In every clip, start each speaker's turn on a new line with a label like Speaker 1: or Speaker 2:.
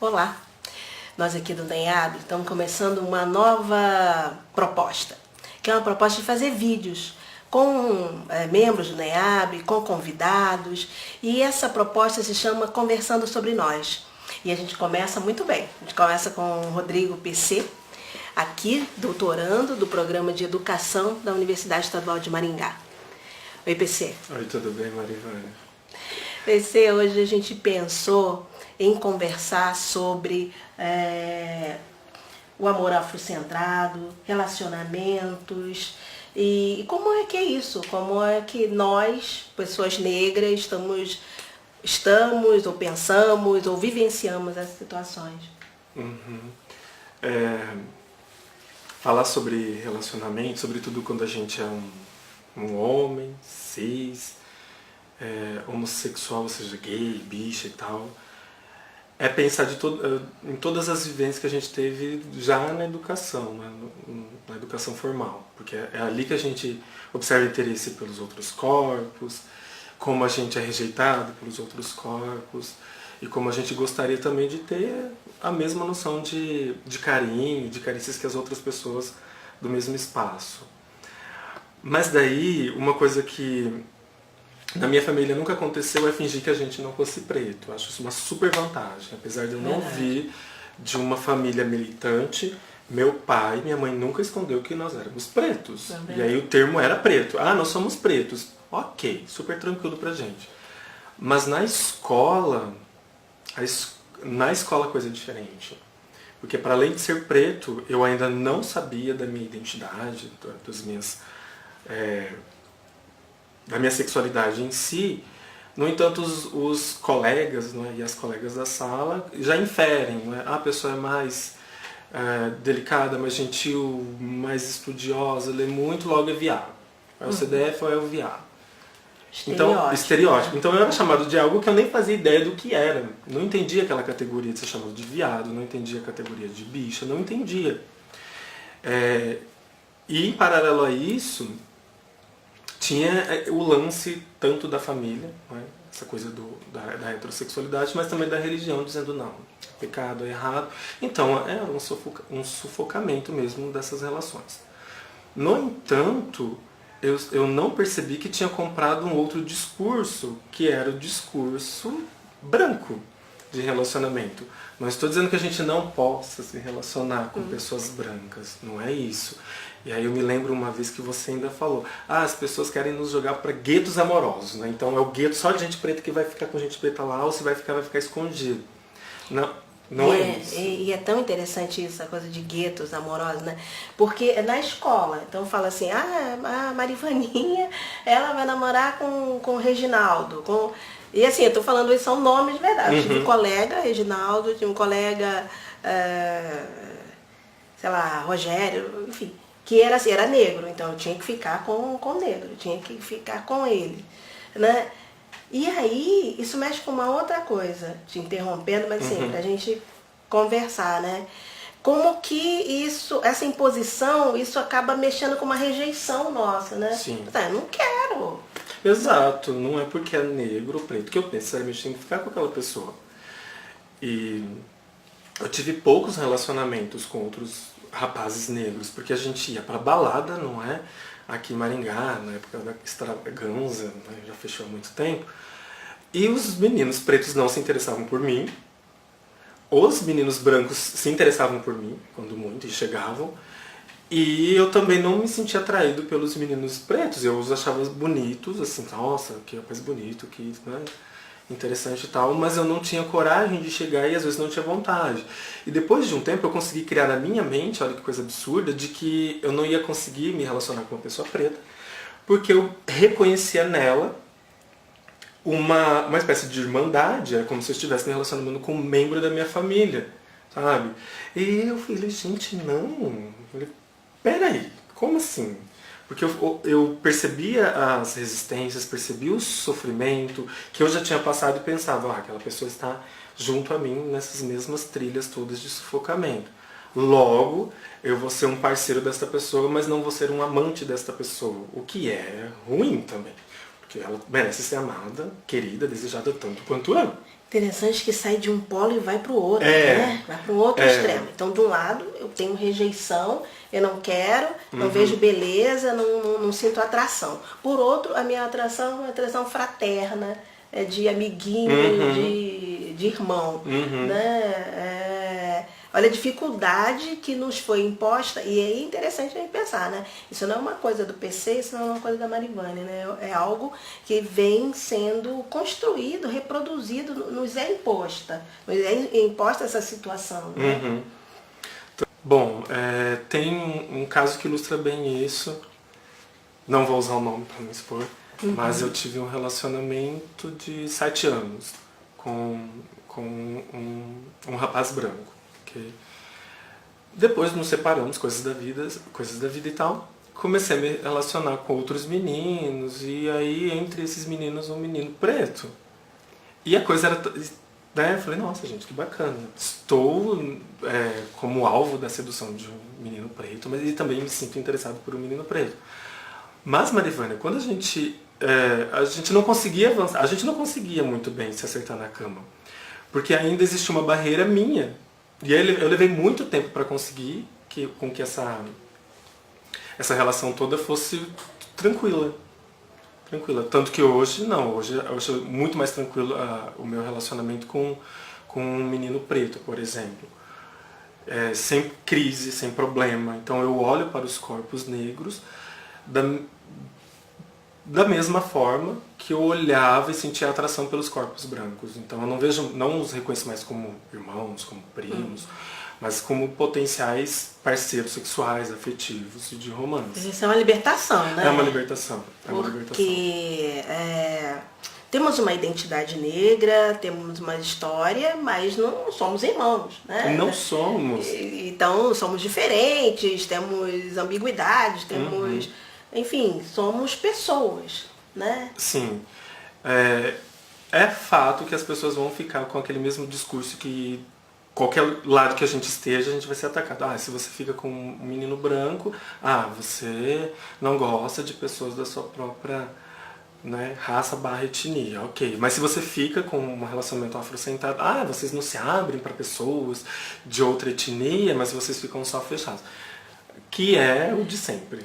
Speaker 1: Olá, nós aqui do NEAB estamos começando uma nova proposta, que é uma proposta de fazer vídeos com membros do NEAB, com convidados, e essa proposta se chama Conversando Sobre Nós. E a gente começa muito bem, a gente começa com o Rodrigo PC, aqui doutorando do Programa de Educação da Universidade Estadual de Maringá. Oi, PC.
Speaker 2: Oi, tudo bem, Marivânia?
Speaker 1: PC, hoje a gente pensou em conversar sobre o amor afrocentrado, relacionamentos e como é que é isso, como é que nós, pessoas negras, estamos ou pensamos ou vivenciamos essas situações.
Speaker 2: Falar sobre relacionamento, sobretudo quando a gente é um homem, cis, homossexual, ou seja, gay, bicha e tal, é pensar em todas as vivências que a gente teve já na educação, né? Na educação formal, porque é ali que a gente observa interesse pelos outros corpos, como a gente é rejeitado pelos outros corpos, e como a gente gostaria também de ter a mesma noção de carinho, de carícias que as outras pessoas do mesmo espaço. Mas daí, uma coisa que na minha família nunca aconteceu é fingir que a gente não fosse preto. Eu acho isso uma super vantagem. Apesar de eu não vir de uma família militante, meu pai e minha mãe nunca escondeu que nós éramos pretos. E aí o termo era preto. Ah, nós somos pretos. Ok, super tranquilo pra gente. Mas na escola a coisa é diferente. Porque para além de ser preto, eu ainda não sabia da minha identidade, da minha sexualidade em si. No entanto, os colegas, né, e as colegas da sala já inferem, né? A pessoa é mais delicada, mais gentil, mais estudiosa, lê muito, logo é viado. É o CDF ou é o viado. Estereótipo. Então eu era chamado de algo que eu nem fazia ideia do que era. Não entendia aquela categoria de ser chamado de viado, não entendia a categoria de bicha, não entendia. E em paralelo a isso, tinha o lance tanto da família, né, essa coisa da heterossexualidade, mas também da religião, dizendo não, é pecado, é errado. Então era um sufocamento mesmo dessas relações. No entanto, eu não percebi que tinha comprado um outro discurso, que era o discurso branco de relacionamento. Não estou dizendo que a gente não possa se relacionar com pessoas brancas, não é isso. E aí eu me lembro uma vez que você ainda falou, as pessoas querem nos jogar para guetos amorosos, né? Então é o gueto só de gente preta que vai ficar com gente preta lá, ou se vai ficar escondido. Não é isso.
Speaker 1: E é tão interessante isso, a coisa de guetos amorosos, né? Porque na escola, então fala assim, a Marivaninha, ela vai namorar com o Reginaldo. E assim, eu tô falando isso, são nomes de verdade. Tive um colega, Reginaldo, tinha um colega, sei lá, Rogério, enfim, que era assim, era negro, então eu tinha que ficar com o negro, tinha que ficar com ele, né? E aí, isso mexe com uma outra coisa, te interrompendo, mas assim, pra gente conversar, né? Como que isso, essa imposição, isso acaba mexendo com uma rejeição nossa, né?
Speaker 2: Sim.
Speaker 1: Eu não quero.
Speaker 2: Exato, não é porque é negro ou preto que eu necessariamente tenho que ficar com aquela pessoa. E eu tive poucos relacionamentos com outros rapazes negros, porque a gente ia pra balada, não é? Aqui em Maringá, na época da Extravaganza, né? Já fechou há muito tempo. E os meninos pretos não se interessavam por mim. Os meninos brancos se interessavam por mim, quando muito, e chegavam. E eu também não me sentia atraído pelos meninos pretos. Eu os achava bonitos, assim, nossa, que rapaz bonito, que, né, interessante e tal. Mas eu não tinha coragem de chegar e às vezes não tinha vontade. E depois de um tempo eu consegui criar na minha mente, olha que coisa absurda, de que eu não ia conseguir me relacionar com uma pessoa preta, porque eu reconhecia nela uma espécie de irmandade, era como se eu estivesse me relacionando com um membro da minha família, sabe? E eu falei, gente, não, peraí, como assim? Porque eu percebia as resistências, percebia o sofrimento que eu já tinha passado e pensava, aquela pessoa está junto a mim nessas mesmas trilhas todas de sufocamento. Logo, eu vou ser um parceiro desta pessoa, mas não vou ser um amante desta pessoa, o que é ruim também. Porque ela merece ser amada, querida, desejada tanto quanto eu.
Speaker 1: Interessante que sai de um polo e vai para o outro,
Speaker 2: É.
Speaker 1: né? Vai para um outro extremo. Então, de um lado, eu tenho rejeição, eu não quero, não vejo beleza, não sinto atração. Por outro, a minha atração é uma atração fraterna, de amiguinho, de irmão. Né? Olha a dificuldade que nos foi imposta, e é interessante a gente pensar, né? Isso não é uma coisa do PC, isso não é uma coisa da Marivânia, né? É algo que vem sendo construído, reproduzido, nos é imposta essa situação. Né?
Speaker 2: Bom, tem um caso que ilustra bem isso, não vou usar o nome para não expor, mas eu tive um relacionamento de 7 anos com um rapaz branco. Depois nos separamos, coisas da vida e tal. Comecei a me relacionar com outros meninos, e aí entre esses meninos um menino preto. E a coisa era... Né? Eu falei, nossa gente, que bacana. Estou como alvo da sedução de um menino preto, mas e também me sinto interessado por um menino preto. Mas, Marivânia, quando a gente não conseguia avançar, a gente não conseguia muito bem se acertar na cama. Porque ainda existia uma barreira minha. E aí eu levei muito tempo para conseguir com que essa relação toda fosse tranquila. Tanto que hoje, não. Hoje é muito mais tranquilo o meu relacionamento com um menino preto, por exemplo. Sem crise, sem problema. Então eu olho para os corpos negros da mesma forma que eu olhava e sentia atração pelos corpos brancos. Então eu não os reconheço mais como irmãos, como primos, mas como potenciais parceiros sexuais, afetivos e de romance.
Speaker 1: Isso é uma libertação, né?
Speaker 2: É uma libertação.
Speaker 1: Porque temos uma identidade negra, temos uma história, mas não somos irmãos, né?
Speaker 2: Não somos.
Speaker 1: Então somos diferentes, temos ambiguidades, temos... Enfim, somos pessoas, né?
Speaker 2: Sim. É fato que as pessoas vão ficar com aquele mesmo discurso que qualquer lado que a gente esteja, a gente vai ser atacado. Se você fica com um menino branco, você não gosta de pessoas da sua própria, né, raça / etnia, ok. Mas se você fica com um relacionamento afrocentrado, vocês não se abrem para pessoas de outra etnia, mas vocês ficam só fechados. Que é o de sempre.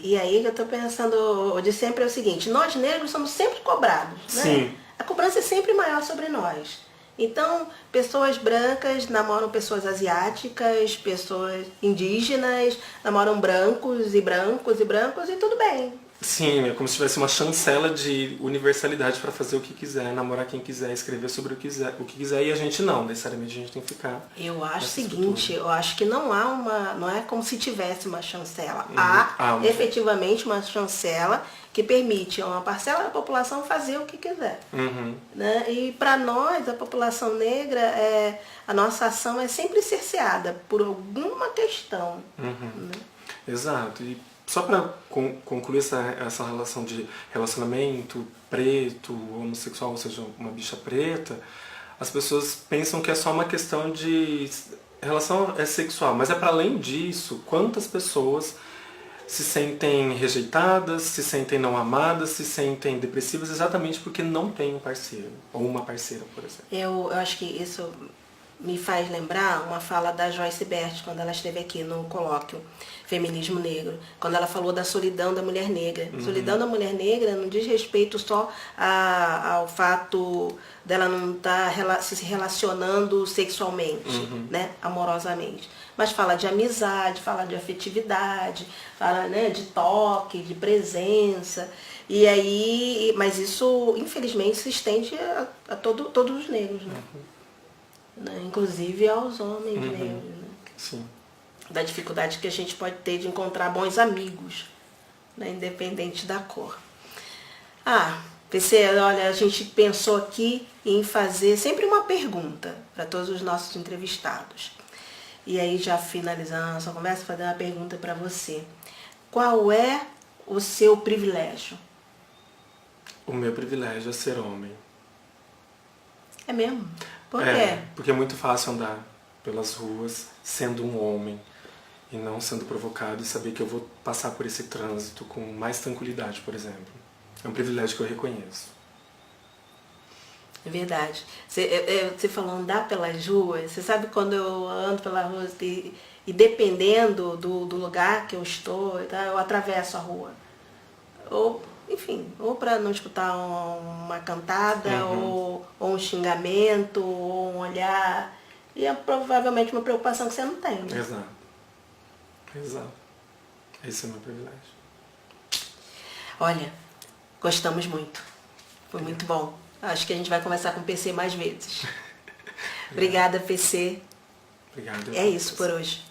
Speaker 1: E aí eu estou pensando, o de sempre é o seguinte, nós negros somos sempre cobrados, né?
Speaker 2: Sim.
Speaker 1: A cobrança é sempre maior sobre nós. Então, pessoas brancas namoram pessoas asiáticas, pessoas indígenas, namoram brancos e brancos e brancos e tudo bem.
Speaker 2: Sim, é como se tivesse uma chancela de universalidade para fazer o que quiser, namorar quem quiser, escrever sobre o que quiser, e a gente não, necessariamente a gente tem que ficar.
Speaker 1: Eu acho o seguinte, eu acho que não é como se tivesse uma chancela. Há efetivamente uma chancela que permite a uma parcela da população fazer o que quiser. Né? E para nós, a população negra, a nossa ação é sempre cerceada por alguma questão. Né?
Speaker 2: Exato. E só para concluir essa relação de relacionamento preto, homossexual, ou seja, uma bicha preta, as pessoas pensam que é só uma questão de relação sexual, mas é para além disso, quantas pessoas se sentem rejeitadas, se sentem não amadas, se sentem depressivas exatamente porque não tem um parceiro, ou uma parceira, por exemplo.
Speaker 1: Eu acho que isso me faz lembrar uma fala da Joyce Bert, quando ela esteve aqui no colóquio Feminismo Negro, quando ela falou da solidão da mulher negra. Solidão da mulher negra não diz respeito só ao fato dela não estar se relacionando sexualmente, né, amorosamente, mas fala de amizade, fala de afetividade, fala, né, de toque, de presença. E aí, mas isso infelizmente se estende a todos os negros, né? Inclusive aos homens negros, né?
Speaker 2: Sim.
Speaker 1: Da dificuldade que a gente pode ter de encontrar bons amigos, né? Independente da cor. PC, olha, a gente pensou aqui em fazer sempre uma pergunta para todos os nossos entrevistados. E aí, já finalizando a nossa conversa, fazer uma pergunta para você. Qual é o seu privilégio?
Speaker 2: O meu privilégio é ser homem.
Speaker 1: É mesmo? Por quê?
Speaker 2: Porque é muito fácil andar pelas ruas sendo um homem e não sendo provocado e saber que eu vou passar por esse trânsito com mais tranquilidade, por exemplo. É um privilégio que eu reconheço.
Speaker 1: É verdade. Você falou andar pelas ruas, você sabe quando eu ando pelas ruas e dependendo do lugar que eu estou, tá, eu atravesso a rua. Ou, enfim, ou para não escutar uma cantada, ou um xingamento, ou um olhar. E é provavelmente uma preocupação que você não tem. Né?
Speaker 2: Exato. Exato. Esse é o meu privilégio.
Speaker 1: Olha, gostamos muito. Foi muito bom. Acho que a gente vai conversar com o PC mais vezes. Obrigada, PC.
Speaker 2: Obrigado.
Speaker 1: É isso por hoje.